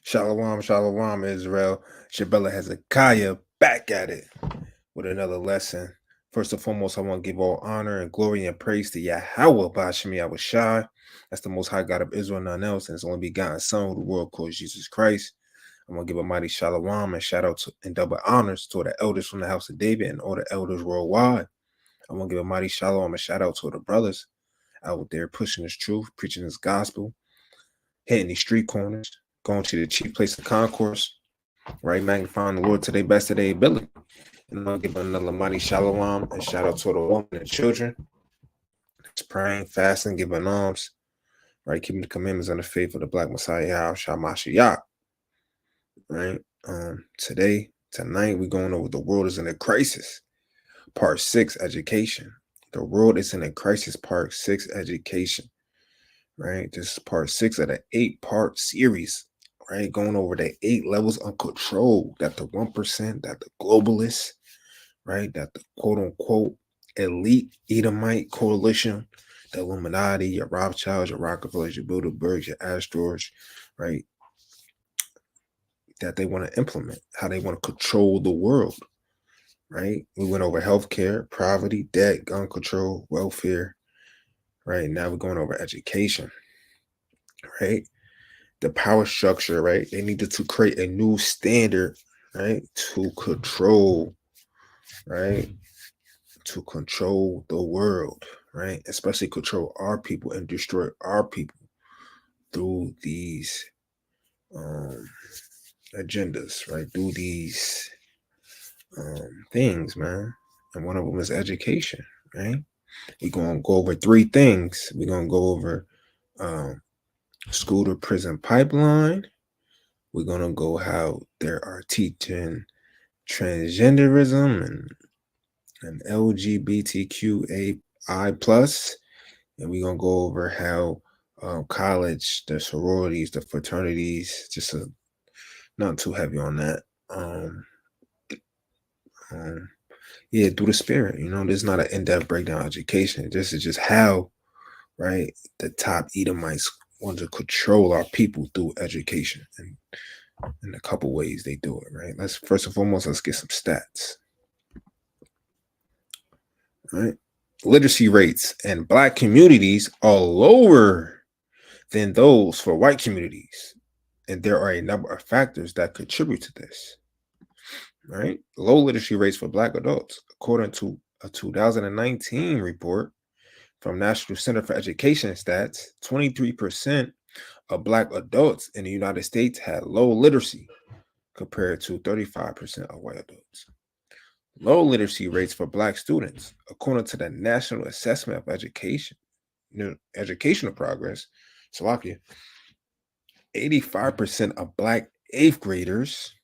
Shalom, shalom, Israel. Shabella Hezekiah back at it with another lesson. First and foremost, I want to give all honor and glory and praise to Yahweh Bashmi Awashai. That's the most high God of Israel, none else, and his only begotten Son who the world calls Jesus Christ. I want to give a mighty shalom and shout out to, and double honors to the elders from the house of David and all the elders worldwide. I want to give a mighty shalom and shout out to the brothers out there pushing this truth, preaching this gospel, hitting these street corners, going to the chief place of concourse, right? Magnifying the Lord to their best of their ability. And I'll give another mighty shalom and shout out to the women and children. It's praying, fasting, giving alms, right? Keeping the commandments and the faith of the Black Messiah, Shamashiach, right? Tonight, we're going over the world is in a crisis. Part 6, education. The world is in a crisis, part 6, education. Right? This is part 6 of the 8-part series, right? Going over the 8 levels of control that the 1%, that the globalists, right? That the quote unquote elite Edomite coalition, the Illuminati, your Rothschilds, your Rockefellers, your Bilderbergs, your Astors, right? That they want to implement, how they want to control the world, right? We went over healthcare, poverty, debt, gun control, welfare, right? Now we're going over education, right? The power structure, right? They needed to create a new standard, right? To control, right? To control the world, right? Especially control our people and destroy our people through these agendas, right? Through these things, man. And one of them is education, right? We're going to go over 3 things. We're going to go over school to prison pipeline. We're going to go how they are teaching transgenderism and LGBTQAI plus, and we're gonna go over how college, the sororities, the fraternities, not too heavy on that. Yeah, through the spirit, this is not an in-depth breakdown of education. This is just how, right, the top Edomites want to control our people through education, and in a couple ways they do it, right? Let's first and foremost, let's get some stats. Right? Literacy rates in Black communities are lower than those for white communities. And there are a number of factors that contribute to this. Right? Low literacy rates for Black adults, according to a 2019 report from National Center for Education Stats, 23% of Black adults in the United States had low literacy compared to 35% of white adults. Low literacy rates for Black students, according to the National Assessment of Education, Educational Progress, Slovakia, 85% of Black 8th graders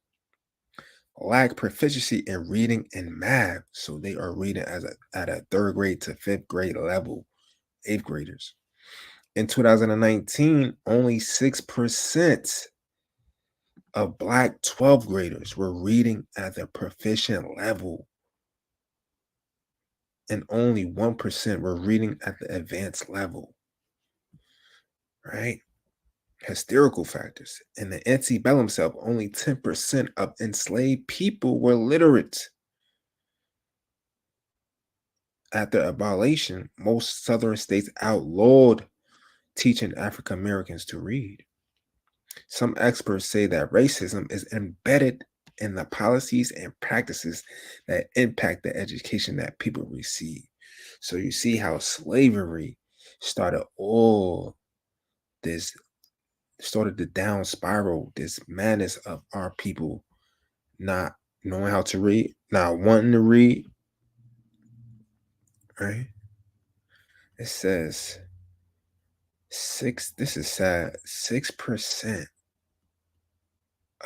lack proficiency in reading and math. So they are reading at a 3rd grade to 5th grade level, 8th graders. In 2019, only 6% of Black 12th graders were reading at the proficient level, and only 1% were reading at the advanced level, right? Historical factors. In the antebellum South, only 10% of enslaved people were literate. After abolition, most southern states outlawed teaching African Americans to read. Some experts say that racism is embedded in the policies and practices that impact the education that people receive. So you see how slavery started the down spiral, this madness of our people not knowing how to read, not wanting to read, right? It says this is sad, 6%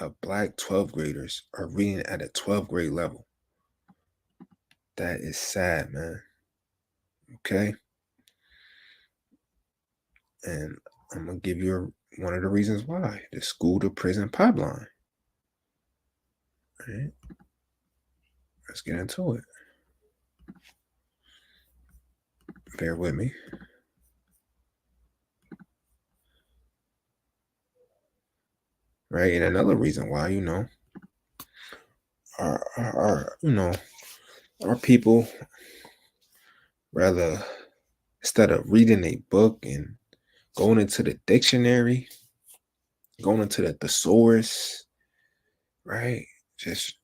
of Black 12th graders are reading at a 12th grade level. That is sad, man. Okay? And I'm going to give you one of the reasons why. The school to prison pipeline. All right? Let's get into it. Bear with me. right? And another reason why, our people rather, instead of reading a book and going into the dictionary, going into the thesaurus, right? Just,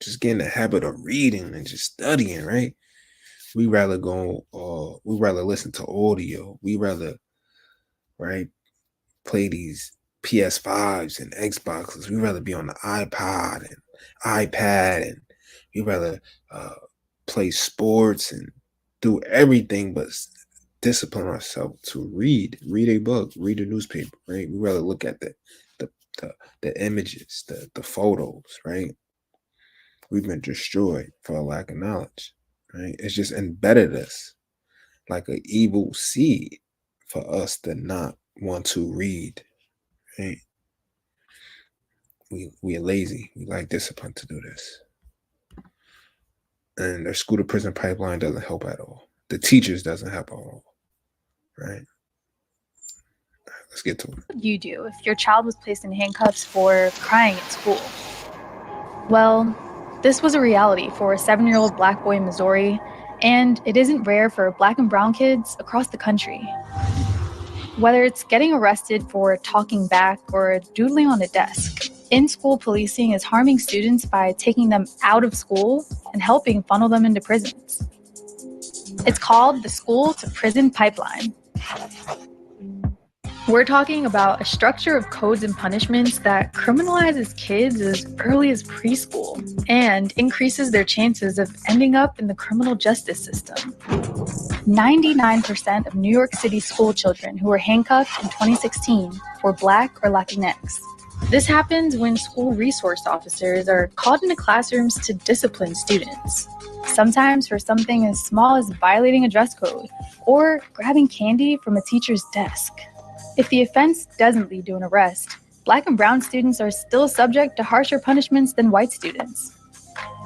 just getting the habit of reading and just studying, right? We rather listen to audio. We rather, right, play these PS5s and Xboxes. We rather be on the iPod and iPad, and we rather uh, play sports and do everything but discipline ourselves to read a book, read a newspaper, right? We rather look at the the, the images, the photos, right? We've been destroyed for a lack of knowledge, right? It's just embedded us like an evil seed for us to not want to read, right? We are lazy. We like discipline to do this. And their school to prison pipeline doesn't help at all. The teachers doesn't help at all. Right? Let's get to it. You do if your child was placed in handcuffs for crying at school. Well, this was a reality for a 7-year-old black boy in Missouri, and it isn't rare for black and brown kids across the country. Whether it's getting arrested for talking back or doodling on a desk, in-school policing is harming students by taking them out of school and helping funnel them into prisons. It's called the school to prison pipeline. We're talking about a structure of codes and punishments that criminalizes kids as early as preschool and increases their chances of ending up in the criminal justice system. 99% of New York City school children who were handcuffed in 2016 were Black or Latinx. This happens when school resource officers are called into classrooms to discipline students, sometimes for something as small as violating a dress code or grabbing candy from a teacher's desk. If the offense doesn't lead to an arrest, Black and brown students are still subject to harsher punishments than white students.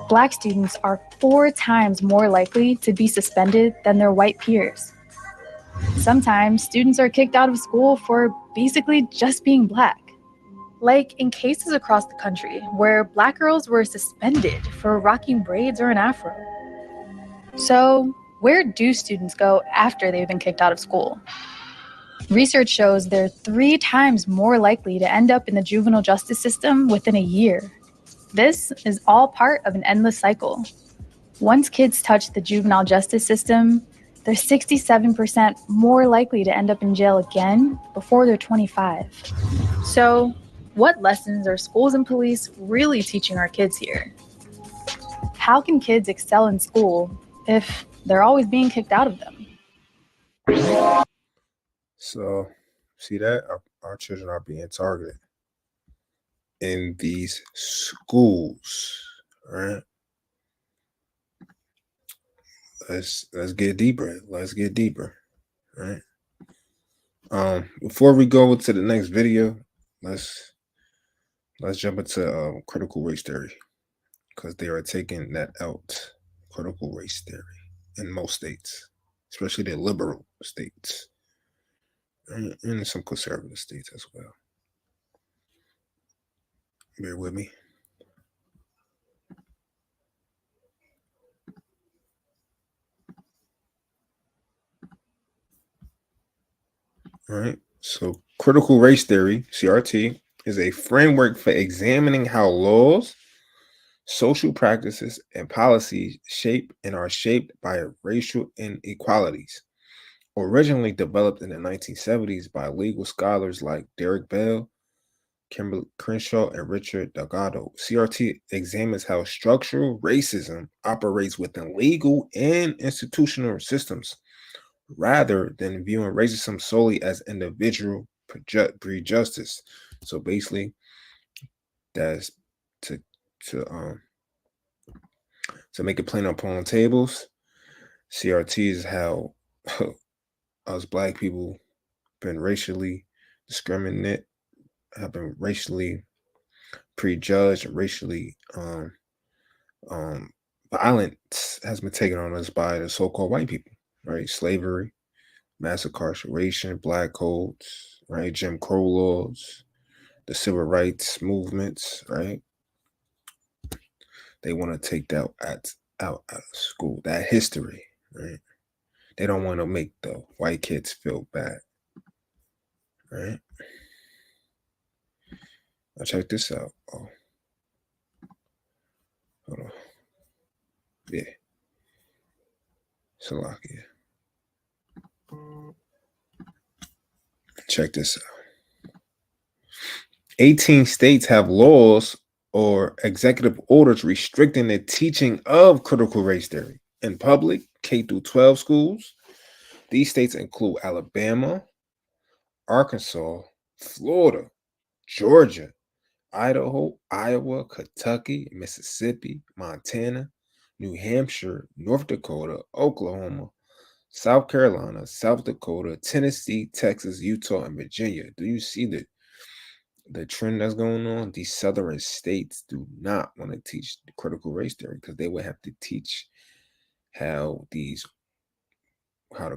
Black students are 4 times more likely to be suspended than their white peers. Sometimes students are kicked out of school for basically just being Black. Like in cases across the country where Black girls were suspended for rocking braids or an afro. So, where do students go after they've been kicked out of school? Research shows they're 3 times more likely to end up in the juvenile justice system within a year. This is all part of an endless cycle. Once kids touch the juvenile justice system, they're 67% more likely to end up in jail again before they're 25. So, what lessons are schools and police really teaching our kids here? How can kids excel in school if they're always being kicked out of them? So, see that? Our children are being targeted in these schools, right? Let's get deeper. Let's get deeper, right? Before we go to the next video, let's jump into critical race theory, because they are taking that out. Critical race theory in most states, especially the liberal states, and in some conservative states as well. Bear with me. All right. So, critical race theory, CRT, is a framework for examining how laws, social practices, and policies shape and are shaped by racial inequalities. Originally developed in the 1970s by legal scholars like Derek Bell, Kimberly Crenshaw, and Richard Delgado, CRT examines how structural racism operates within legal and institutional systems, rather than viewing racism solely as individual prejudice. So basically, that's to to um to make it plain upon tables. CRT is how us black people been racially discriminated, have been racially prejudged, racially violence has been taken on us by the so-called white people, right? Slavery, mass incarceration, black codes, right? Jim Crow laws, the civil rights movements, right? They want to take that out of school, that history, right? They don't want to make the white kids feel bad, right? Now check this out. Oh, hold on. Yeah, Salakia. Check this out. 18 states have laws or executive orders restricting the teaching of critical race theory in public K through 12 schools. These states include Alabama, Arkansas, Florida, Georgia, Idaho, Iowa, Kentucky, Mississippi, Montana, New Hampshire, North Dakota, Oklahoma, South Carolina, South Dakota, Tennessee, Texas, Utah, and Virginia. Do you see the trend that's going on? These southern states do not want to teach the critical race theory because they would have to teach how the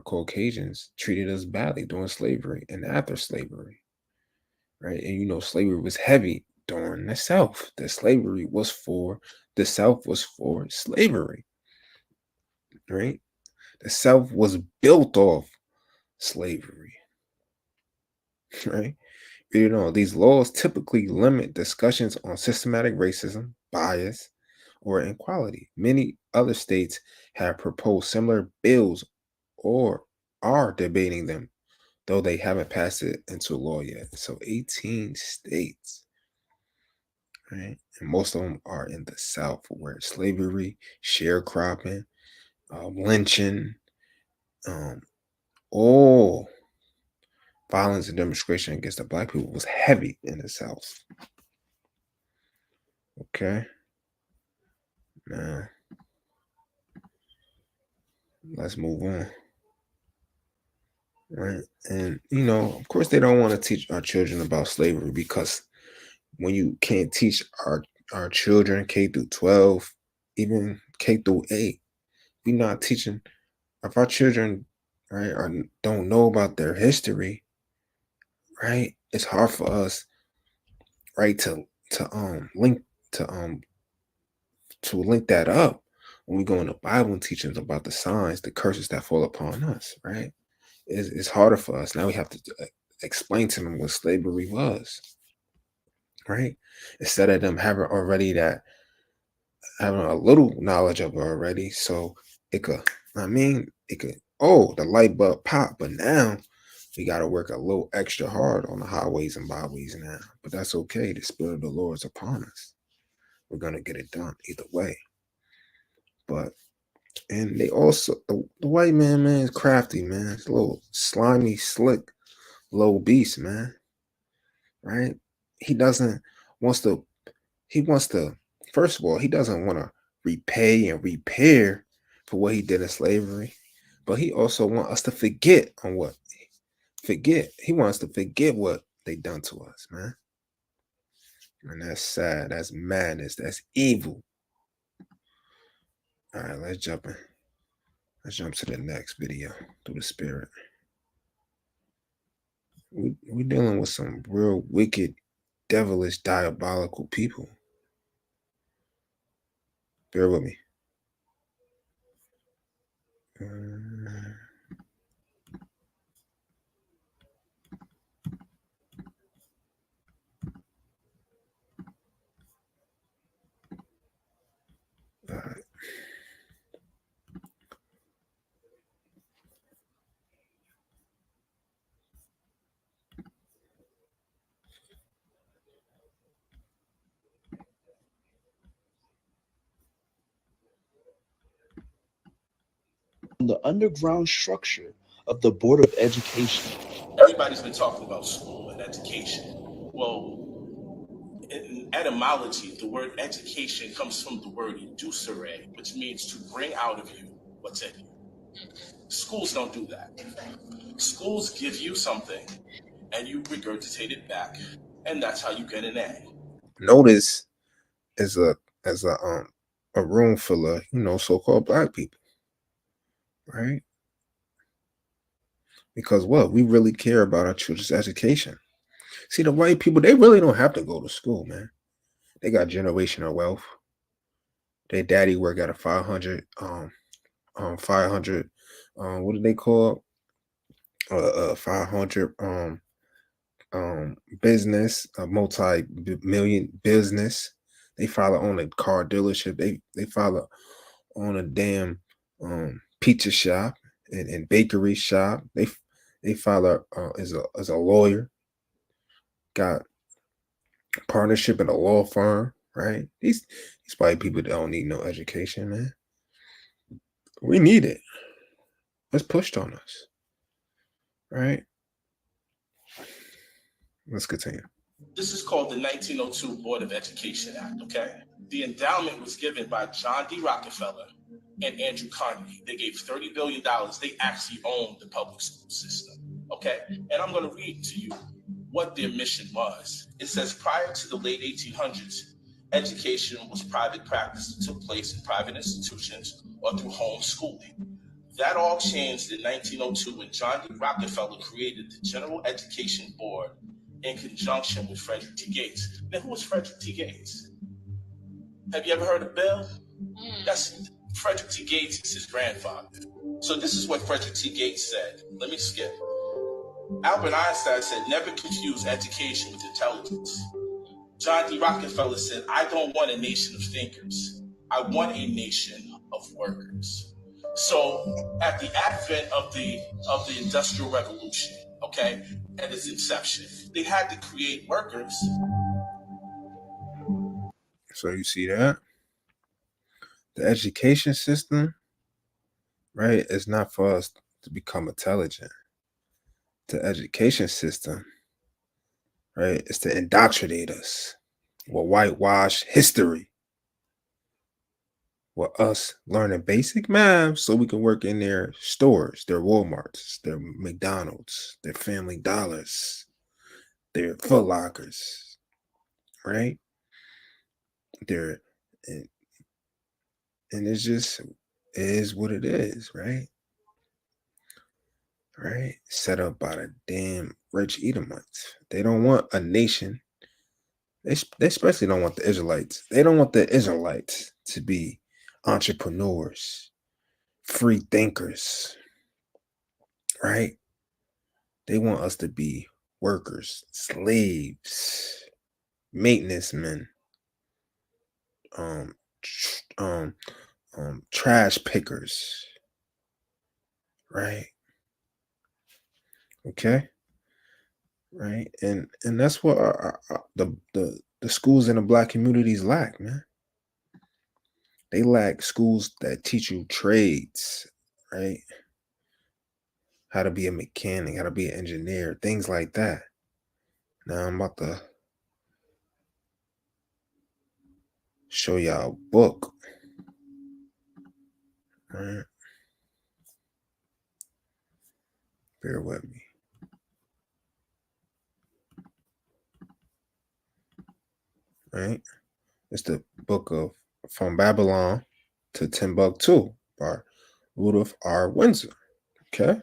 Caucasians treated us badly during slavery and after slavery, right? And slavery was heavy during the South. The South was for slavery, right? The South was built off slavery, right? These laws typically limit discussions on systematic racism, bias, or inequality. Many other states have proposed similar bills or are debating them, though they haven't passed it into law yet. So 18 states, right? And most of them are in the South, where slavery, sharecropping, lynching, all violence and demonstration against the black people was heavy in the South. Okay. Now, let's move on. Right. And, of course, they don't want to teach our children about slavery because when you can't teach our children K through 12, even K through 8, we're not teaching. If our children, right, don't know about their history, right, it's hard for us, right, to link to link that up when we go in the Bible and teach them about the signs, the curses that fall upon us, right? It's harder for us. Now we have to explain to them what slavery was, right? Instead of them having a little knowledge of it already, so it could, the light bulb pop. But now we got to work a little extra hard on the highways and byways now. But that's okay. The Spirit of the Lord is upon us. We're gonna get it done either way. And they also, the white man is crafty, man. It's a little slimy, slick, low beast, man. Right? He wants to, first of all, he doesn't want to repay and repair for what he did in slavery. But he also wants us to forget. He wants to forget what they done to us, man. And that's sad. That's madness. That's evil. All right, let's jump to the next video through the Spirit. We're dealing with some real wicked, devilish, diabolical people. Bear with me. All right. The underground structure of the Board of Education. Everybody's been talking about school and education. Well, in etymology, the word education comes from the word educere, which means to bring out of you what's in you. Schools don't do that. Schools give you something and you regurgitate it back, and that's how you get an A. Notice as a room full of so-called black people, right? Because we really care about our children's education. See, the white people, they really don't have to go to school, man. They got generational wealth. Their daddy work at a 500, what do they call 500 business, a multi-million business. They follow on a car dealership. They follow on a damn pizza shop and bakery shop. They follow as a lawyer. Got partnership in a law firm, right? These white people don't need no education, man. We need it. It's pushed on us, right? Let's continue. This is called the 1902 Board of Education Act, okay? The endowment was given by John D. Rockefeller and Andrew Carnegie. They gave $30 billion. They actually owned the public school system, okay? And I'm going to read to you what their mission was. It says, prior to the late 1800s, education was private practice that took place in private institutions or through home schooling. That all changed in 1902 when John D. Rockefeller created the General Education Board in conjunction with Frederick T. Gates. Now, who was Frederick T. Gates? Have you ever heard of Bill? That's Frederick T. Gates is his grandfather. So this is what Frederick T. Gates said. Let me skip. Albert Einstein said, never confuse education with intelligence. John D. Rockefeller said, I don't want a nation of thinkers. I want a nation of workers. So at the advent of the Industrial Revolution, okay, at its inception, they had to create workers. So you see that? The education system, right, is not for us to become intelligent. The education system, right, is to indoctrinate us with whitewash history. With us learning basic math so we can work in their stores, their Walmarts, their McDonald's, their Family Dollars, their Foot Lockers, right? Their and it's just it is what it is, right? Right? Set up by the damn rich Edomites. They don't want a nation. They especially don't want the Israelites. They don't want the Israelites to be entrepreneurs, free thinkers, right? They want us to be workers, slaves, maintenance men, trash pickers, right? Okay, right, and that's what the schools in the black communities lack, man. They lack schools that teach you trades, right? How to be a mechanic, how to be an engineer, things like that. Now I'm about to show y'all a book. All right. Bear with me. Right? It's the book of From Babylon to Timbuktu by Rudolph R. Windsor. Okay.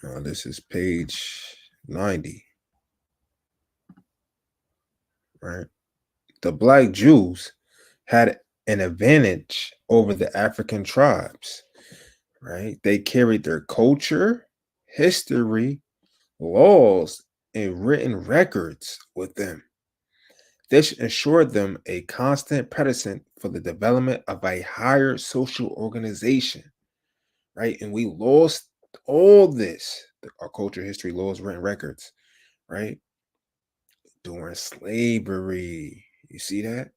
Now this is page 90. Right? The black Jews had an advantage over the African tribes. Right? They carried their culture, history, laws, and written records with them. This ensured them a constant precedent for the development of a higher social organization, right? And we lost all this, our culture, history, laws, written records, right? During slavery. You see that?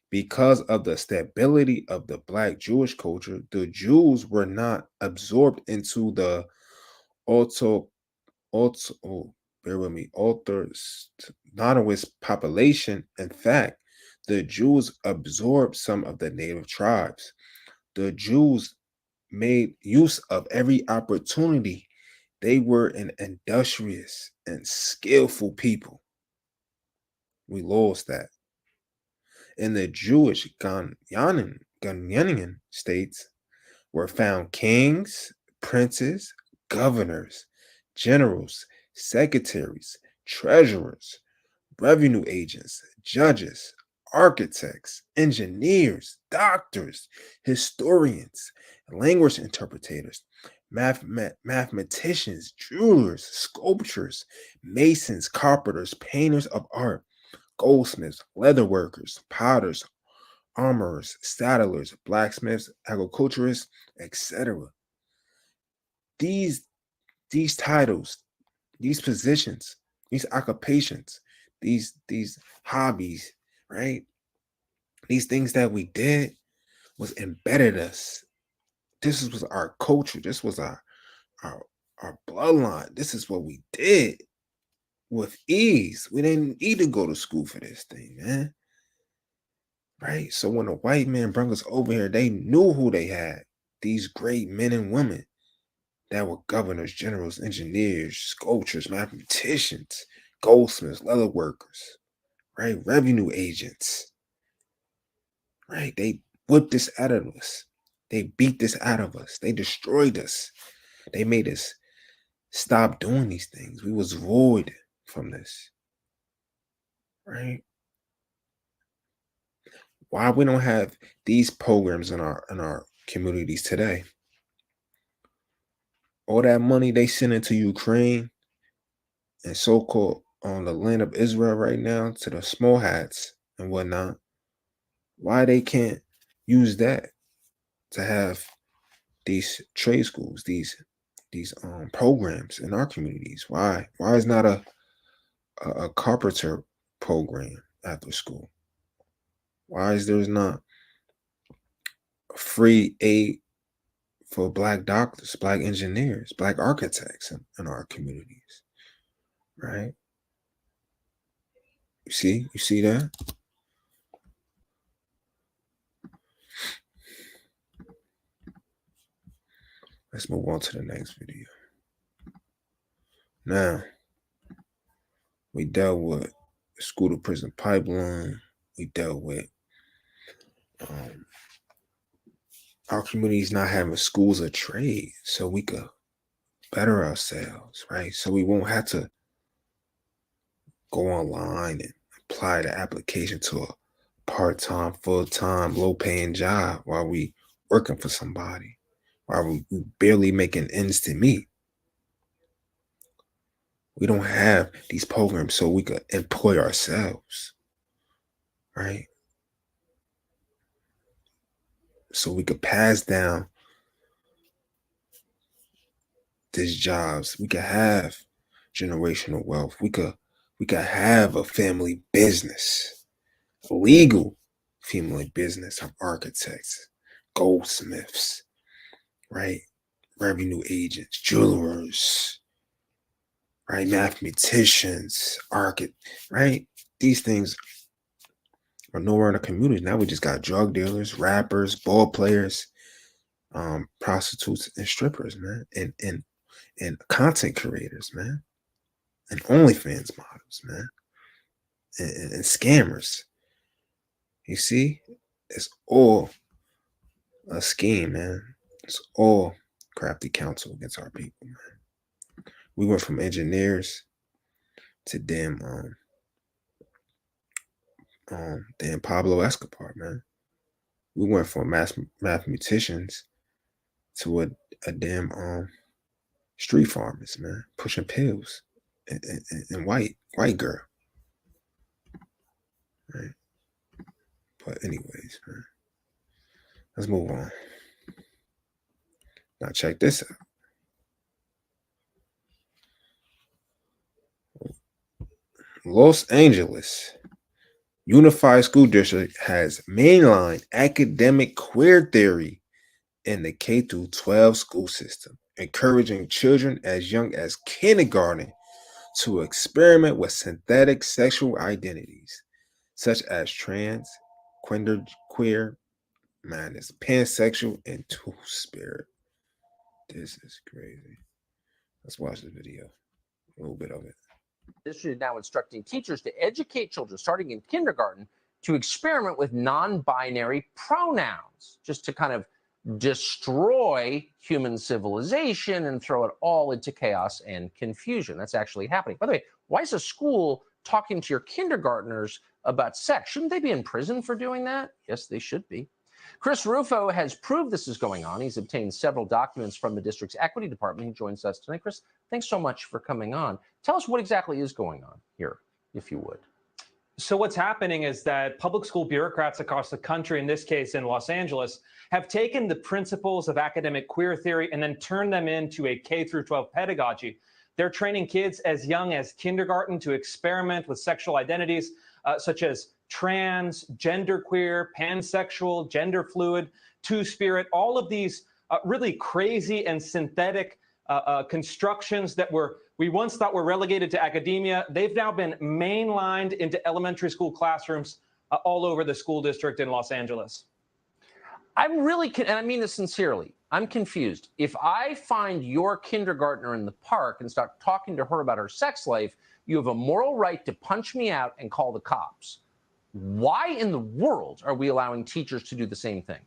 Because of the stability of the black Jewish culture, the Jews were not absorbed into the bear with me, autonomous population. In fact, the Jews absorbed some of the native tribes. The Jews made use of every opportunity. They were an industrious and skillful people. We lost that. In the Jewish Ghanaian states were found kings, princes, governors, generals, secretaries, treasurers, revenue agents, judges, architects, engineers, doctors, historians, language interpreters, mathematicians, jewelers, sculptors, masons, carpenters, painters of art, goldsmiths, leather workers, potters, armorers, saddlers, blacksmiths, agriculturists, etc. These these titles, these positions, these occupations, these hobbies, right? These things that we did was embedded us. This was our culture. This was our our bloodline. This is what we did with ease. We didn't need to go to school for this thing, man. Right? So when the white man brought us over here, they knew who they had. These great men and women that were governors, generals, engineers, sculptors, mathematicians, goldsmiths, leather workers, right? Revenue agents, right? They whipped this out of us. They beat this out of us. They destroyed us. They made us stop doing these things. We was void from this, right? Why we don't have these programs in our communities today? All that money they send into Ukraine and so-called on the land of Israel right now to the small hats and whatnot, why they can't use that to have these trade schools, these programs in our communities? Why is not a carpenter program after school? Why is there's not free aid for Black doctors, Black engineers, Black architects in our communities? Right? You see that? Let's move on to the next video. Now, we dealt with school to prison pipeline. We dealt with our communities not having schools of trade so we could better ourselves, right? So we won't have to go online and apply the application to a part-time, full-time, low-paying job while we working for somebody, while we barely making ends to meet. We don't have these programs so we could employ ourselves, right? So we could pass down these jobs. We could have generational wealth. We could have a family business, a legal family business of architects, goldsmiths, right? Revenue agents, jewelers, right? Mathematicians, right? These things are nowhere in the community. Now we just got drug dealers, rappers, ball players, prostitutes, and strippers, man, and content creators, man, and OnlyFans models, man, and scammers. You see, it's all a scheme, man. It's all crafty counsel against our people, man. We went from engineers to damn Pablo Escobar, man. We went from mathematicians to a damn street farmers, man, pushing pills and white girl, right? But anyways, man, let's move on. Now check this out. Los Angeles Unified School District has mainline academic queer theory in the K-12 school system, encouraging children as young as kindergarten to experiment with synthetic sexual identities, such as trans, queer, madness, pansexual, and two-spirit. This is crazy. Let's watch the video, a little bit of it. This is now instructing teachers to educate children starting in kindergarten to experiment with non-binary pronouns, just to kind of destroy human civilization and throw it all into chaos and confusion. That's actually happening. By the way, why is a school talking to your kindergartners about sex? Shouldn't they be in prison for doing that? Yes, they should be. Chris Rufo has proved this is going on. He's obtained several documents from the district's equity department. He joins us tonight. Chris, thanks so much for coming on. Tell us what exactly is going on here, if you would. So what's happening is that public school bureaucrats across the country, in this case in Los Angeles, have taken the principles of academic queer theory and then turned them into a K through 12 pedagogy. They're training kids as young as kindergarten to experiment with sexual identities such as trans, genderqueer, pansexual, gender fluid, two-spirit, all of these really crazy and synthetic constructions that we once thought were relegated to academia. They've now been mainlined into elementary school classrooms all over the school district in Los Angeles. I'm really, and I mean this sincerely, I'm confused. If I find your kindergartner in the park and start talking to her about her sex life, you have a moral right to punch me out and call the cops. Why in the world are we allowing teachers to do the same thing?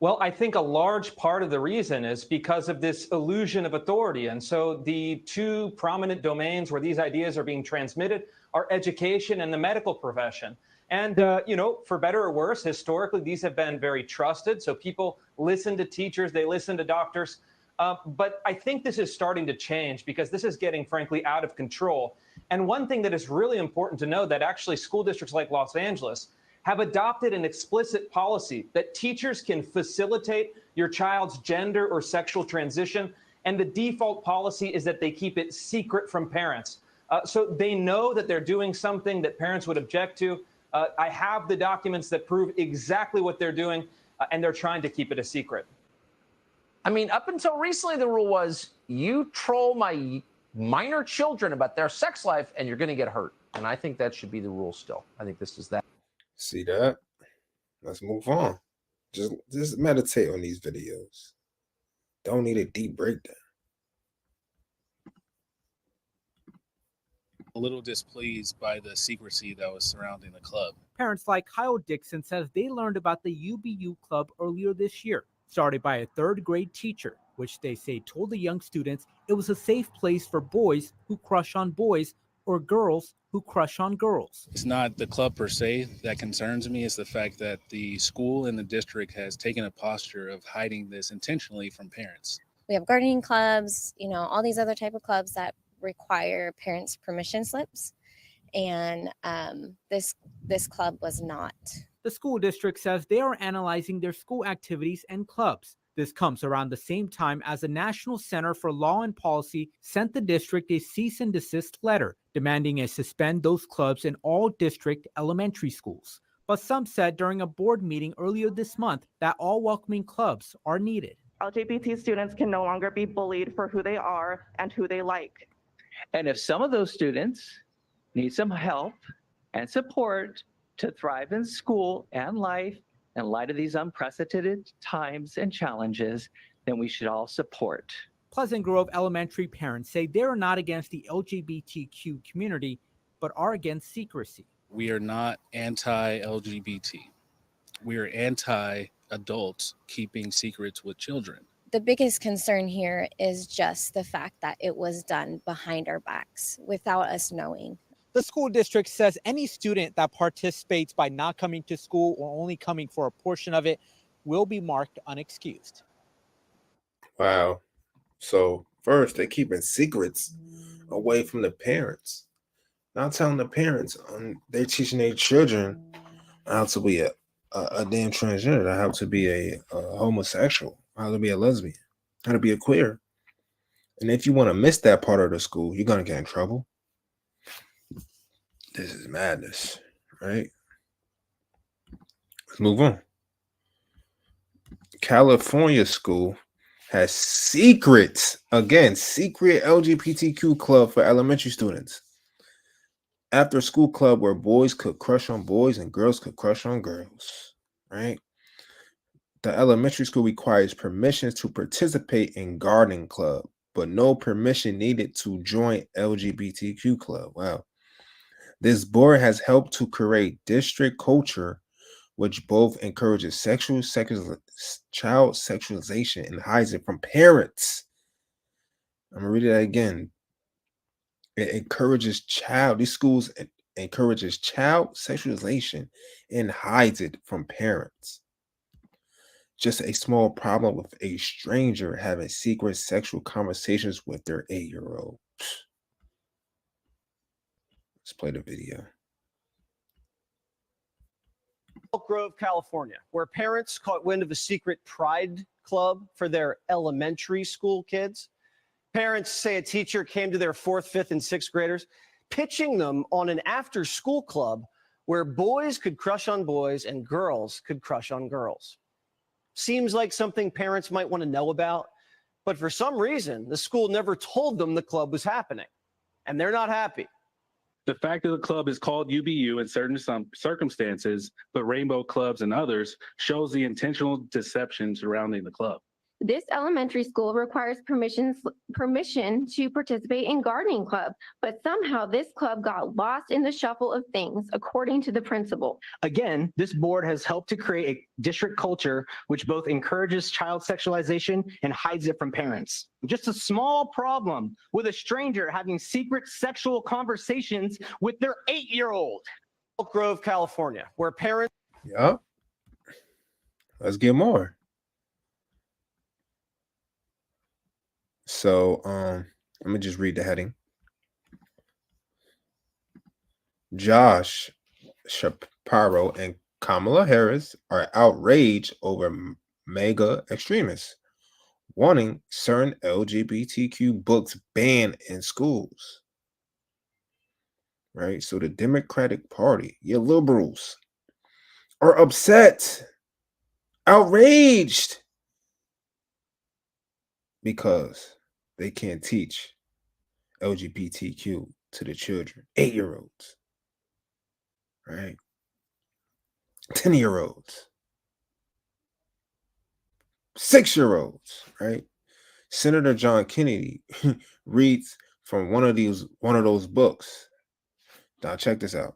Well, I think a large part of the reason is because of this illusion of authority. And so the two prominent domains where these ideas are being transmitted are education and the medical profession. And, for better or worse, historically, these have been very trusted. So people listen to teachers, they listen to doctors. But I think this is starting to change because this is getting, frankly, out of control. And one thing that is really important to know that actually school districts like Los Angeles have adopted an explicit policy that teachers can facilitate your child's gender or sexual transition. And the default policy is that they keep it secret from parents. So they know that they're doing something that parents would object to. I have the documents that prove exactly what they're doing, and they're trying to keep it a secret. I mean, up until recently, the rule was you troll my minor children about their sex life and you're going to get hurt. And I think that should be the rule still. I think this is that. See that? Let's move on. Just meditate on these videos. Don't need a deep breakdown. A little displeased by the secrecy that was surrounding the club. Parents like Kyle Dixon says they learned about the UBU club earlier this year, started by a third grade teacher, which they say told the young students it was a safe place for boys who crush on boys or girls who crush on girls. It's not the club per se that concerns me. It's the fact that the school and the district has taken a posture of hiding this intentionally from parents. We have gardening clubs, all these other type of clubs that require parents' permission slips. And this club was not. The school district says they are analyzing their school activities and clubs. This comes around the same time as the National Center for Law and Policy sent the district a cease and desist letter demanding it suspend those clubs in all district elementary schools. But some said during a board meeting earlier this month that all welcoming clubs are needed. LGBT students can no longer be bullied for who they are and who they like. And if some of those students need some help and support to thrive in school and life in light of these unprecedented times and challenges, then we should all support. Pleasant Grove Elementary parents say they are not against the LGBTQ community, but are against secrecy. We are not anti-LGBT. We are anti-adults keeping secrets with children. The biggest concern here is just the fact that it was done behind our backs without us knowing. The school district says any student that participates by not coming to school or only coming for a portion of it will be marked unexcused. Wow. So first, they're keeping secrets away from the parents. Not telling the parents they're teaching their children how to be a damn transgender, how to be a homosexual, how to be a lesbian, how to be a queer. And if you want to miss that part of the school, you're going to get in trouble. This is madness, right? Let's move on. California school has secret LGBTQ club for elementary students. After school club where boys could crush on boys and girls could crush on girls, right? The elementary school requires permissions to participate in gardening club, but no permission needed to join LGBTQ club. Wow. This board has helped to create district culture which both encourages child sexualization and hides it from parents. I'm gonna read that again. It encourages these schools encourages child sexualization and hides it from parents. Just a small problem with a stranger having secret sexual conversations with their 8-year-old. Let's play the video. Elk Grove, California, where parents caught wind of a secret pride club for their elementary school kids. Parents say a teacher came to their 4th, 5th, and 6th graders, pitching them on an after-school club where boys could crush on boys and girls could crush on girls. Seems like something parents might want to know about, but for some reason, the school never told them the club was happening, and they're not happy. The fact that the club is called UBU in certain circumstances, but Rainbow Clubs and others, shows the intentional deception surrounding the club. This elementary school requires permission to participate in gardening club, but somehow this club got lost in the shuffle of things, according to the principal. Again, this board has helped to create a district culture which both encourages child sexualization and hides it from parents. Just a small problem with a stranger having secret sexual conversations with their 8-year-old. Elk Grove, California, where parents... Yup. Let's get more. So let me just read the heading. Josh Shapiro and Kamala Harris are outraged over mega extremists wanting certain LGBTQ books banned in schools. Right? So the Democratic Party, your liberals, are upset, outraged, because they can't teach LGBTQ to the children, 8-year-olds, right? 10-year-olds, 6-year-olds, right? Senator John Kennedy reads from one of those books. Now check this out.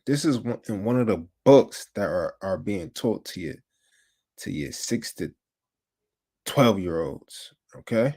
This is in one of the books that are being taught to your 6 to 12-year-olds. Okay.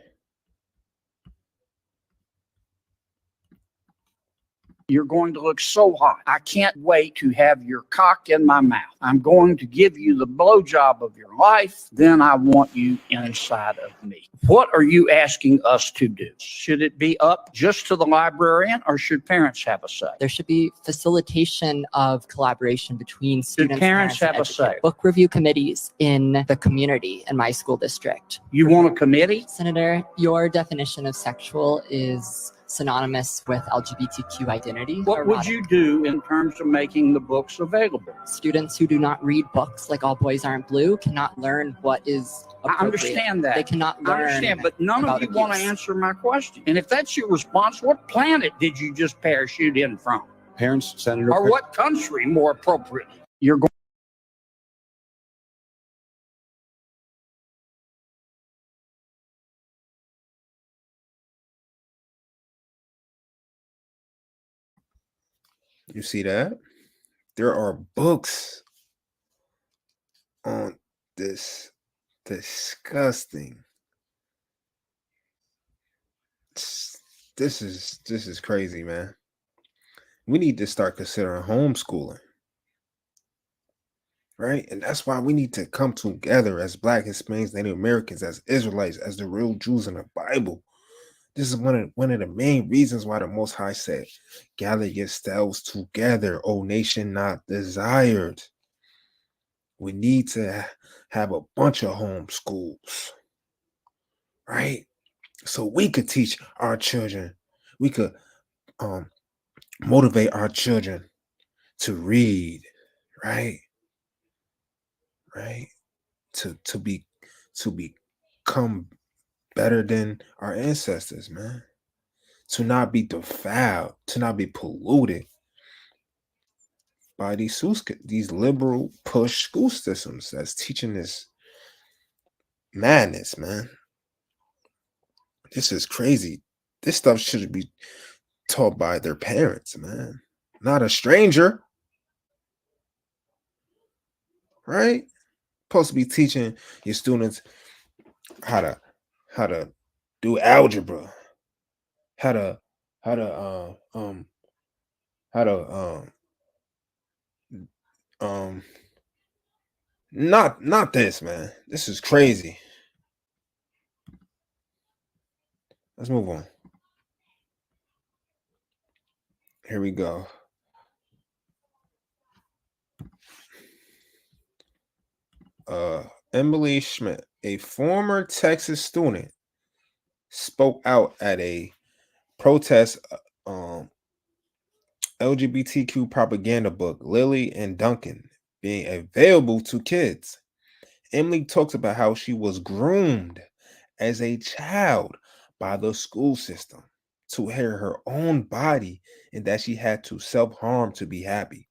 You're going to look so hot. I can't wait to have your cock in my mouth. I'm going to give you the blowjob of your life. Then I want you inside of me. What are you asking us to do? Should it be up just to the librarian, or should parents have a say? There should be facilitation of collaboration between students. Should parents have a say? Book review committees in the community in my school district. You want a committee? Senator, your definition of sexual is synonymous with LGBTQ identity. What would you do in terms of making the books available? Students who do not read books like All Boys Aren't Blue cannot learn what is appropriate. I understand that. They cannot learn. I understand, but none of you abuse. want to answer my question. And if that's your response, what planet did you just parachute in from? Parents, Senator. Or what country, more appropriately? You're going. You see that? There are books on this disgusting. This is crazy, man. We need to start considering homeschooling. Right? And that's why we need to come together as Black, Hispanics, Native Americans, as Israelites, as the real Jews in the Bible. This is one of the main reasons why the Most High said, gather yourselves together, O nation not desired. We need to have a bunch of home schools, right? So we could teach our children. We could motivate our children to read, right? Right? To become better than our ancestors, man. To not be defiled, to not be polluted by these liberal push school systems that's teaching this madness, man. This is crazy. This stuff should be taught by their parents, man. Not a stranger. right? Supposed to be teaching your students how to do algebra, how to how to how to not this, man. This is crazy. Let's move on. Here we go. Emily Schmidt, a former Texas student, spoke out at a protest LGBTQ propaganda book, Lily and Duncan, being available to kids. Emily talks about how she was groomed as a child by the school system to hate her own body and that she had to self-harm to be happy.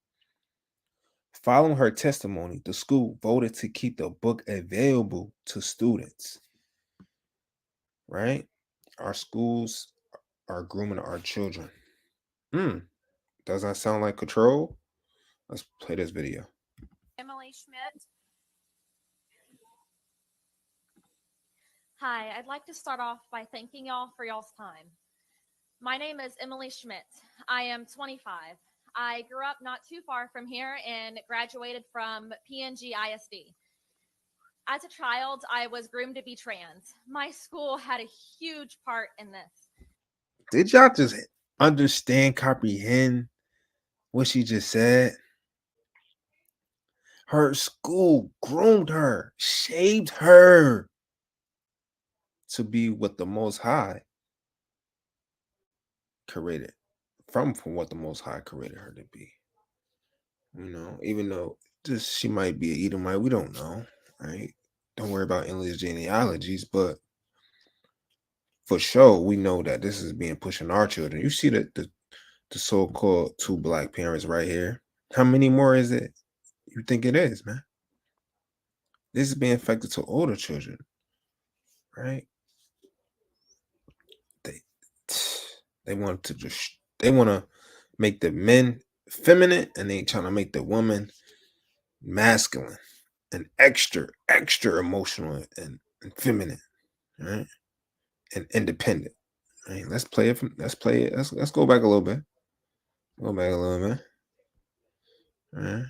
Following her testimony, the school voted to keep the book available to students. Right? Our schools are grooming our children. Does that sound like control? Let's play this video. Emily Schmidt. Hi, I'd like to start off by thanking y'all for y'all's time. My name is Emily Schmidt. I am 25. I grew up not too far from here and graduated from PNG ISD. As a child, I was groomed to be trans. My school had a huge part in this. Did y'all just understand, comprehend what she just said? Her school groomed her, shaped her to be what the Most High created, from what the Most High created her to be. You know, even though just she might be an Edomite, we don't know, right? Don't worry about endless genealogies, but for sure, we know that this is being pushed on our children. You see the so-called two black parents right here. How many more is it? You think it is, man? This is being affected to older children, right? They want to make the men feminine, and they trying to make the woman masculine and extra emotional and feminine, right? And independent. Right? Let's play it. Let's go back a little bit. Go back a little bit. All right.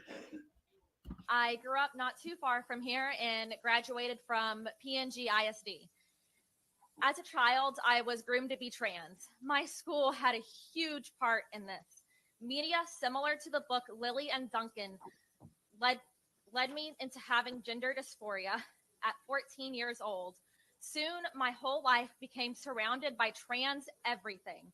I grew up not too far from here and graduated from PNG ISD. As a child, I was groomed to be trans. My school had a huge part in this. Media similar to the book Lily and Duncan led me into having gender dysphoria at 14 years old. Soon, my whole life became surrounded by trans everything.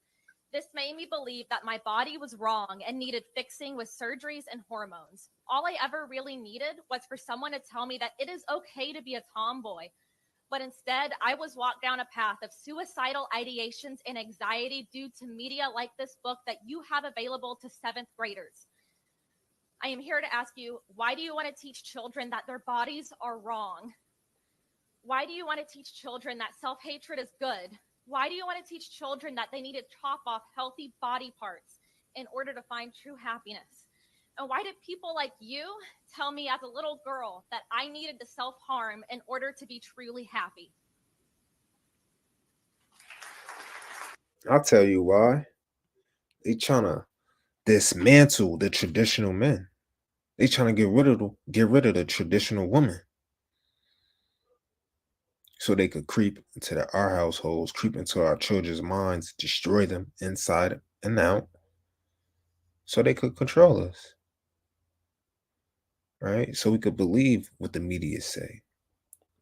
This made me believe that my body was wrong and needed fixing with surgeries and hormones. All I ever really needed was for someone to tell me that it is okay to be a tomboy. But instead, I was walked down a path of suicidal ideations and anxiety due to media like this book that you have available to 7th graders. I am here to ask you, why do you want to teach children that their bodies are wrong? Why do you want to teach children that self-hatred is good? Why do you want to teach children that they need to chop off healthy body parts in order to find true happiness? And why did people like you tell me as a little girl that I needed to self-harm in order to be truly happy? I'll tell you why. They trying to dismantle the traditional men. They trying to get rid of the traditional woman, so they could creep into our households, creep into our children's minds, destroy them inside and out, so they could control us. Right? So we could believe what the media say.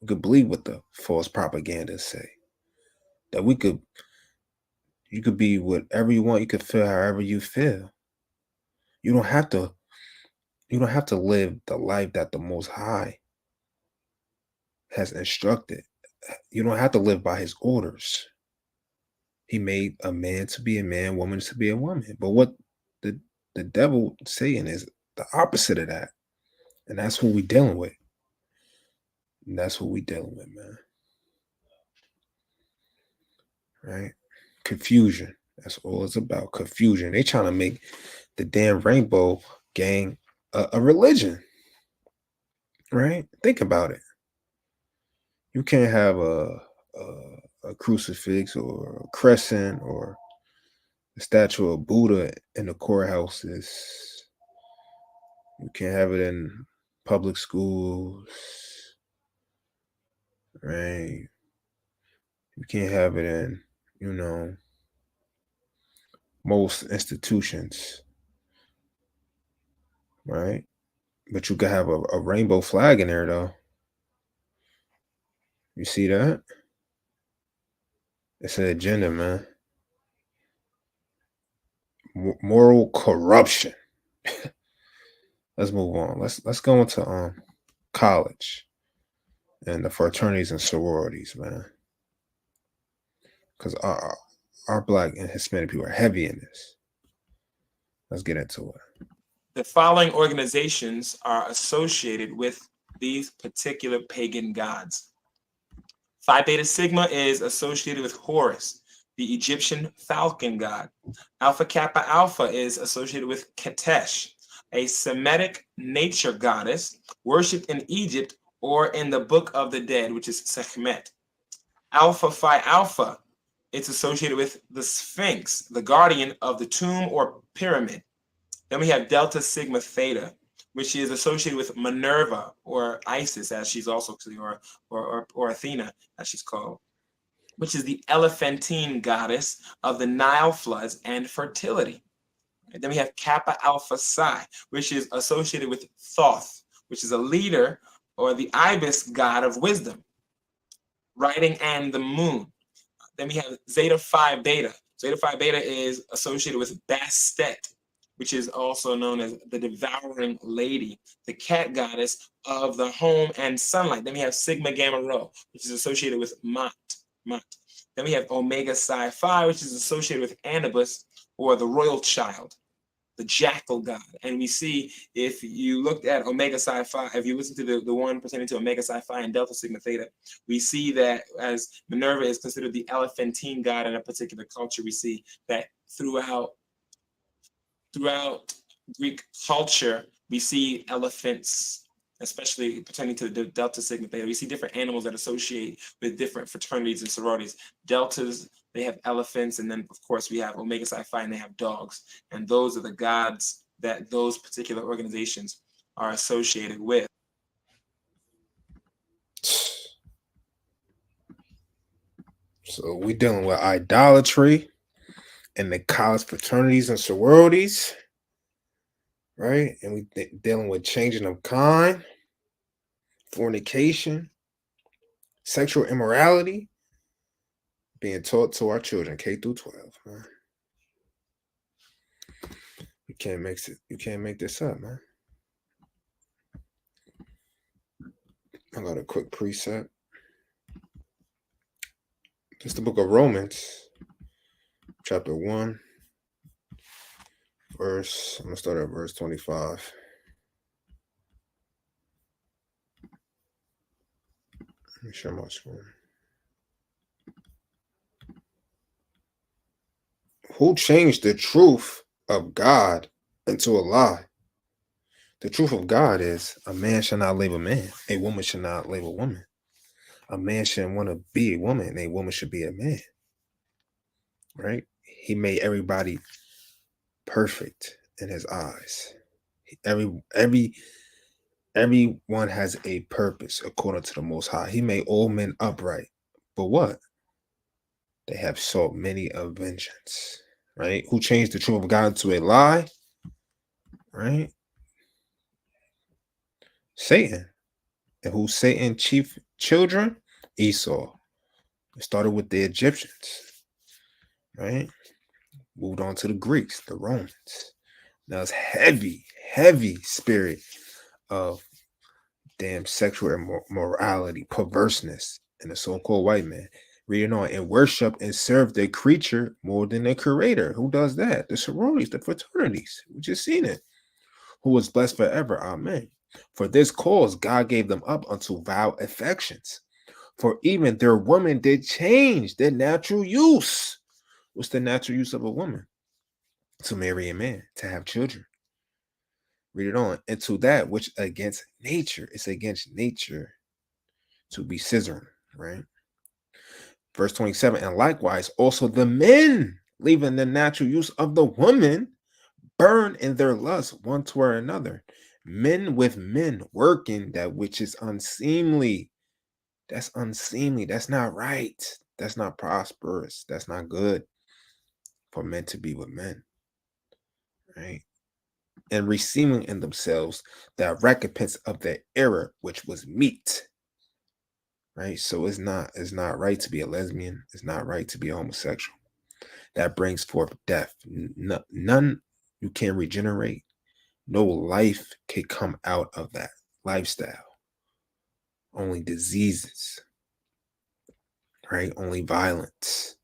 We could believe what the false propaganda say. That you could be whatever you want, you could feel however you feel. You don't have to live the life that the Most High has instructed. You don't have to live by his orders. He made a man to be a man, woman to be a woman. But what the devil saying is the opposite of that. And that's what we're dealing with. And that's what we're dealing with, man. Right? Confusion. That's all it's about. Confusion. They trying to make the damn rainbow gang a religion. right? Think about it. You can't have a crucifix or a crescent or a statue of Buddha in the courthouses. You can't have it in public schools, right? You can't have it in, most institutions, right? But you could have a rainbow flag in there, though. You see that? It's an agenda, man. Moral corruption. Let's move on. Let's go into college and the fraternities and sororities, man. Because our Black and Hispanic people are heavy in this. Let's get into it. The following organizations are associated with these particular pagan gods. Phi Beta Sigma is associated with Horus, the Egyptian falcon god. Alpha Kappa Alpha is associated with Ketesh, a Semitic nature goddess worshipped in Egypt or in the Book of the Dead, which is Sekhmet. Alpha Phi Alpha, it's associated with the Sphinx, the guardian of the tomb or pyramid. Then we have Delta Sigma Theta, which is associated with Minerva or Isis, as she's also, or Athena, as she's called, which is the elephantine goddess of the Nile floods and fertility. And then we have Kappa Alpha Psi, which is associated with Thoth, which is a leader or the ibis god of wisdom, writing, and the moon. Then we have Zeta Phi Beta. Zeta Phi Beta is associated with Bastet, which is also known as the devouring lady, the cat goddess of the home and sunlight. Then we have Sigma Gamma Rho, which is associated with Mot. Then we have Omega Psi Phi, which is associated with Anubis, or the royal child, the jackal god. And we see, if you looked at Omega Psi Phi, if you listen to the one pertaining to Omega Psi Phi and Delta Sigma Theta, we see that as Minerva is considered the elephantine god in a particular culture, we see that throughout Greek culture, we see elephants, especially pertaining to the Delta Sigma Theta. We see different animals that associate with different fraternities and sororities. Deltas, they have elephants, and then of course we have Omega Psi Phi, and they have dogs. And those are the gods that those particular organizations are associated with. So we're dealing with idolatry and the college fraternities and sororities, right? And we dealing with changing of kind, fornication, sexual immorality, being taught to our children, K through 12. Man. You can't make this up, man. I got a quick precept. It's the book of Romans, chapter 1, I'm gonna start at verse 25. Let me share my screen. Who changed the truth of God into a lie? The truth of God is a man shall not label a man. A woman should not label a woman. A man shouldn't want to be a woman. A woman should be a man. Right? He made everybody perfect in his eyes. Everyone has a purpose according to the Most High. He made all men upright. But what? They have sought many of vengeance. Right? Who changed the truth of God into a lie? Right? Satan. And who's Satan's chief children? Esau. It started with the Egyptians. Right? Moved on to the Greeks, the Romans. Now it's heavy spirit of damn sexual immorality, perverseness in the so-called white man. Reading on, and worship and serve the creature more than the creator. Who does that? The sororities, the fraternities. We just seen it. Who was blessed forever. Amen. For this cause, God gave them up unto vile affections. For even their women did change their natural use. What's the natural use of a woman? To marry a man, to have children. Read it on. Into that which against nature. It's against nature to be scissoring, right? Verse 27, and likewise also the men, leaving the natural use of the woman, burn in their lust one toward another. Men with men working that which is unseemly. That's unseemly. That's not right. That's not prosperous. That's not good for men to be with men, right? And receiving in themselves the recompense of their error, which was meat, right? So it's not right to be a lesbian. It's not right to be a homosexual. That brings forth death. None, you can't regenerate. No life can come out of that lifestyle. Only diseases, right? Only violence,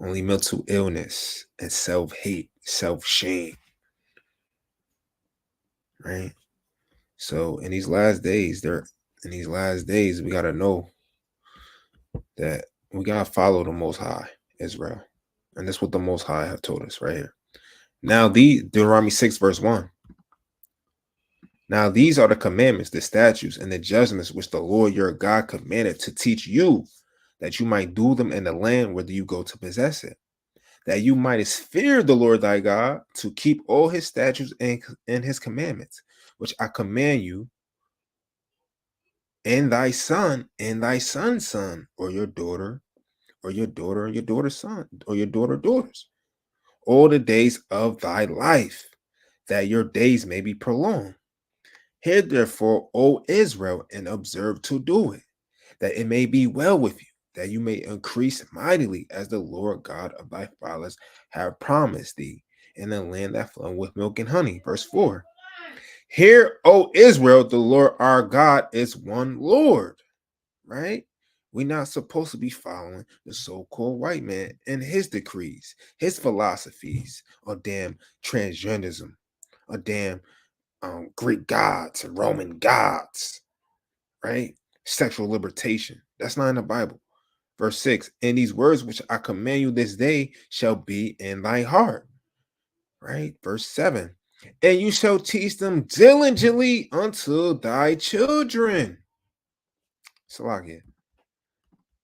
only mental illness and self-hate, self-shame, right? So in these last days, we gotta know that we gotta follow the Most High, Israel. And that's what the Most High have told us right here. Now, the Deuteronomy 6, verse 1. Now these are the commandments, the statutes, and the judgments which the Lord your God commanded to teach you, that you might do them in the land whether you go to possess it, that you mightest fear the Lord thy God, to keep all his statutes and his commandments, which I command you, and thy son, and thy son's son, or your daughter, or your daughter, and your daughter's son, or your daughters, all the days of thy life, that your days may be prolonged. Hear therefore, O Israel, and observe to do it, that it may be well with you, that you may increase mightily, as the Lord God of thy fathers have promised thee, in the land that flows with milk and honey. Verse 4. Hear, O Israel, the Lord our God is one Lord, right? We're not supposed to be following the so-called white man and his decrees, his philosophies, or damn transgenderism, or damn Greek gods and Roman gods, right? Sexual libertation. That's not in the Bible. Verse 6, and these words which I command you this day shall be in thy heart, right? Verse 7, and you shall teach them diligently unto thy children. Salakia.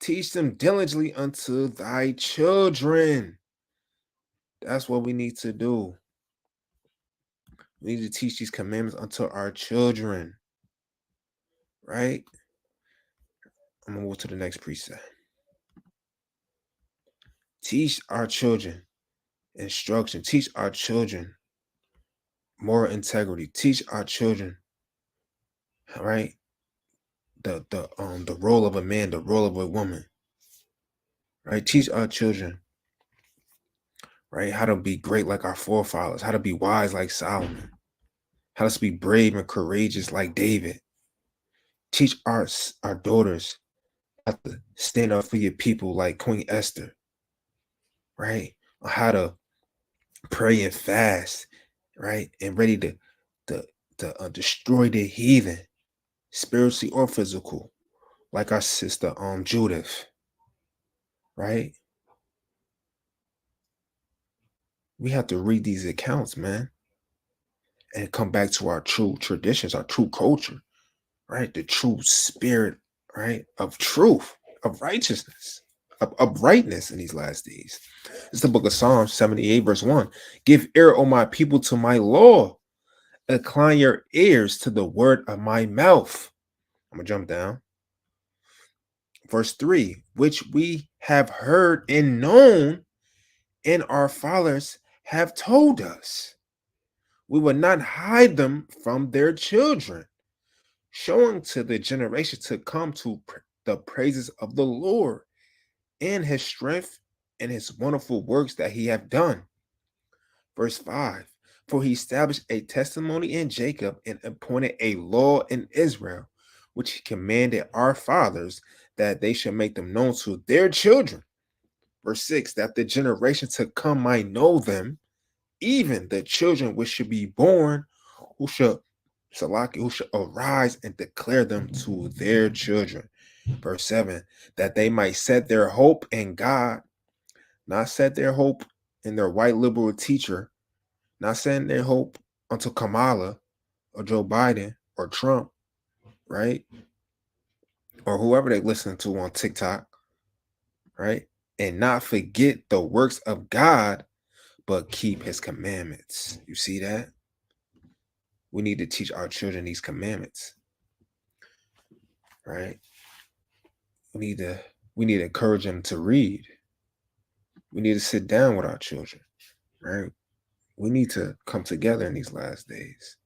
Teach them diligently unto thy children. That's what we need to do. We need to teach these commandments unto our children, right? I'm going to move to the next precept. Teach our children instruction. Teach our children moral integrity. Teach our children, right? The role of a man, the role of a woman, right? Teach our children, right, how to be great like our forefathers, how to be wise like Solomon, how to be brave and courageous like David. Teach our daughters how to stand up for your people like Queen Esther, right? How to pray and fast, right? And ready to destroy the heathen, spiritually or physical, like our sister Judith, right? We have to read these accounts, man, and come back to our true traditions, our true culture, right? The true spirit, right, of truth, of righteousness, of uprightness in these last days. It's the book of Psalms 78, verse 1. Give ear, O my people, to my law. Incline your ears to the word of my mouth. I'm going to jump down. Verse 3, which we have heard and known, and our fathers have told us. We will not hide them from their children, showing to the generation to come to the praises of the Lord and his strength and his wonderful works that he hath done. Verse 5, for he established a testimony in Jacob and appointed a law in Israel, which he commanded our fathers, that they should make them known to their children. Verse 6, that the generation to come might know them, even the children which should be born, who shall arise and declare them to their children. Verse 7, that they might set their hope in God, not set their hope in their white liberal teacher, not setting their hope unto Kamala, or Joe Biden or Trump, right? Or whoever they listen to on TikTok, right? And not forget the works of God, but keep his commandments. You see that? We need to teach our children these commandments, right? We need to encourage them to read. We need to sit down with our children, right? We need to come together in these last days,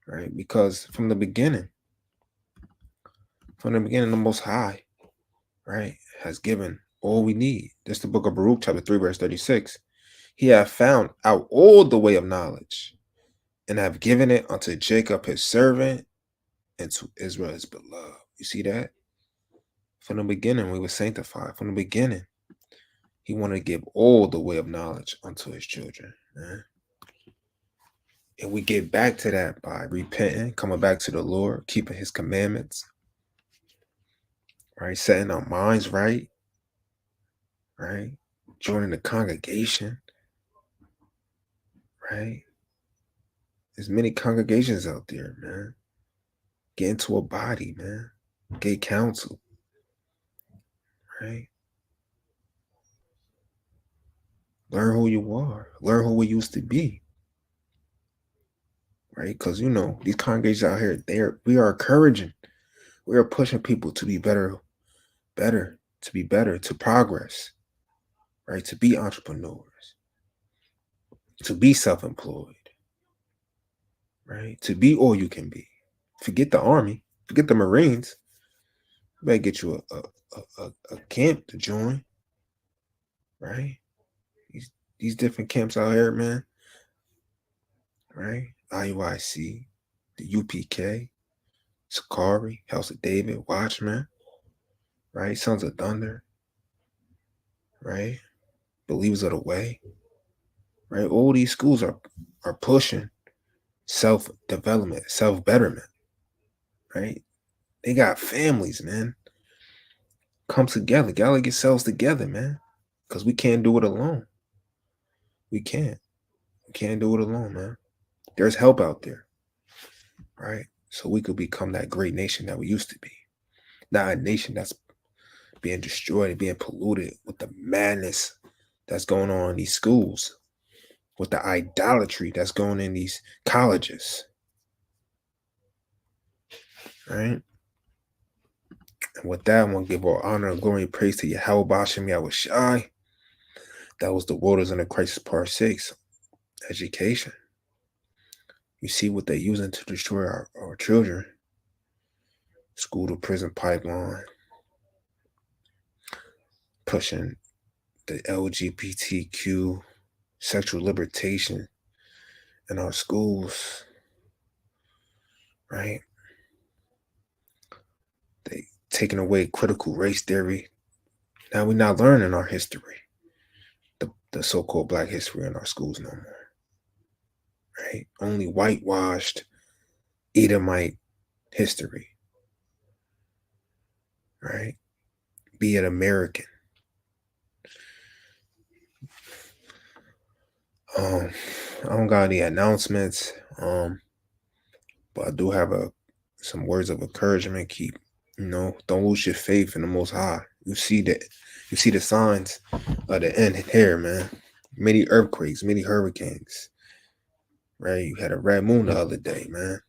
right? Because from the beginning, the Most High, right, has given all we need. This is the book of Baruch, chapter 3, verse 36. He hath found out all the way of knowledge, and have given it unto Jacob his servant, and to Israel his beloved. You see that? From the beginning, we were sanctified. From the beginning, he wanted to give all the way of knowledge unto his children, man. And we get back to that by repenting, coming back to the Lord, keeping his commandments, right? Setting our minds right, right? Joining the congregation, right? There's many congregations out there, man. Get into a body, man. Get counsel, right? Learn who you are. Learn who we used to be, right? Because, you know, these congregations out here, we are encouraging. We are pushing people to be better, to progress, right? To be entrepreneurs, to be self-employed, right? To be all you can be. Forget the Army. Forget the Marines. You better get you a camp to join, right? These different camps out here, man, right? IUIC, the UPK, Sakari, House of David, Watchman, right? Sons of Thunder, right? Believers of the Way, right? All these schools are pushing self-development, self-betterment, right? They got families, man. Come together. Gotta get selves together, man. Because we can't do it alone. We can't. We can't do it alone, man. There's help out there, right? So we could become that great nation that we used to be. Not a nation that's being destroyed and being polluted with the madness that's going on in these schools, with the idolatry that's going in these colleges, right? And with that, I want to give all honor and glory and praise to Yahweh Bashem Yahushai. That was the Waters in the Crisis Part 6, education. You see what they're using to destroy our children. School to prison pipeline. Pushing the LGBTQ sexual liberation in our schools, right? They taking away critical race theory. Now we're not learning our history, the so-called Black history in our schools no more, right? Only whitewashed Edomite history, right? Be it American. I don't got any announcements, but I do have some words of encouragement. Keep, don't lose your faith in the Most High. You see the signs of the end here, man. Many earthquakes, many hurricanes, right? You had a red moon the other day, man.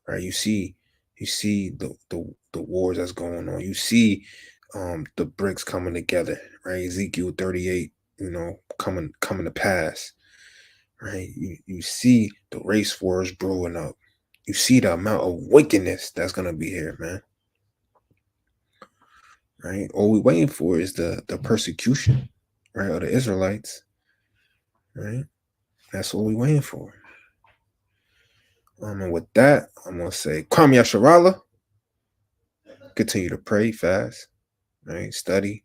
Right? You see the wars that's going on. You see the bricks coming together, right? Ezekiel 38, coming to pass. Right? You see the race wars brewing up. You see the amount of wickedness that's gonna be here, man. Right? All we're waiting for is the persecution, right, of the Israelites. Right? That's what we're waiting for. And with that, I'm gonna say, Kwame Yasharala. Continue to pray, fast, right? Study,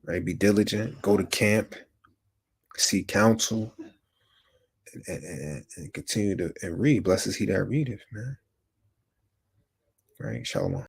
right? Be diligent. Go to camp. Seek counsel. And continue to read. Blessed is he that readeth, man. Right? Shalom.